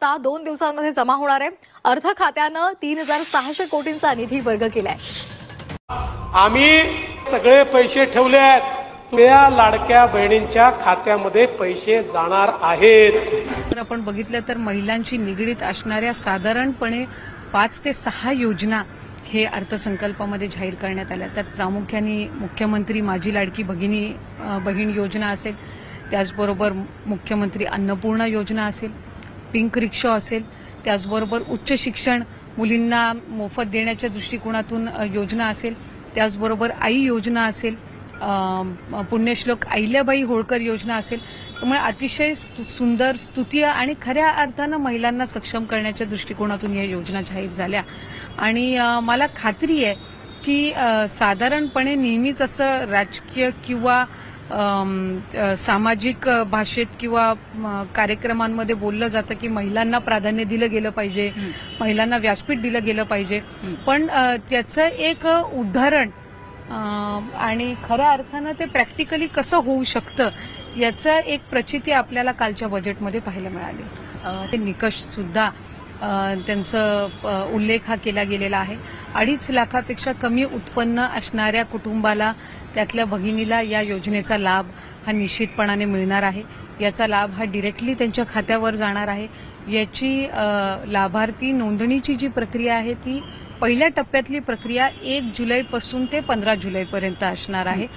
हप्ता 2 दिवसांमध्ये जमा होणार आहे। अर्थ खात्यानं 3600 कोटींचा निधी वर्ग केलाय। आम्ही सगळे पैसे ठेवले आहेत, तुझ्या लाडक्या बहिणींच्या खात्यामध्ये पैसे जाणार आहेत। तर आपण बघितलं तर महिलांची निगडीत असणाऱ्या साधारणपणे 5 ते 6 योजना हे अर्थसंकल्पामध्ये जाहीर करण्यात आल्या। त्यात प्रामुख्याने मुख्यमंत्री माझी लाडकी बहीण योजना असेल, त्याचबरोबर मुख्यमंत्री अन्नपूर्णा योजना असेल, पिंक रिक्षा असेल, त्याचबरोबर उच्च शिक्षण मुलींना मोफत देण्याच्या दृष्टिकोनातून योजना असेल, त्याचबरोबर आई योजना असेल, पुण्यश्लोक अहिल्याबाई होळकर योजना असेल। त्यामुळे अतिशय सुंदर स्तुतीय आणि खऱ्या अर्थानं महिलांना सक्षम करण्याच्या दृष्टिकोनातून या योजना जाहीर झाल्या। आणि मला खात्री आहे की साधारणपणे नेहमीच असं राजकीय किंवा सामाजिक भाषेत किंवा कार्यक्रमांमध्ये बोललं जातं की महिलांना प्राधान्य दिलं गेलं पाहिजे, महिलांना व्यासपीठ दिलं गेलं पाहिजे, पण त्याचं एक उदाहरण आणि खऱ्या अर्थानं ते प्रॅक्टिकली कसं होऊ शकतं याचं एक प्रचिती आपल्याला कालच्या बजेटमध्ये पाहायला मिळाली। ते निकष सुद्धा त्यांचा उल्लेख हा केला गेलेला आहे। 2.5 लाखापेक्षा कमी उत्पन्न असणाऱ्या कुटुंबाला, त्यातल्या भगिनीला या योजनेचा लाभ हा निश्चितपणाने मिळणार आहे। याचा लाभ हा डायरेक्टली त्यांच्या खात्यावर जाणार आहे। याची लाभार्थी नोंदणीची जी प्रक्रिया आहे ती पहिल्या टप्प्यातली प्रक्रिया 1 जुलैपासून ते 15 जुलैपर्यंत असणार आहे।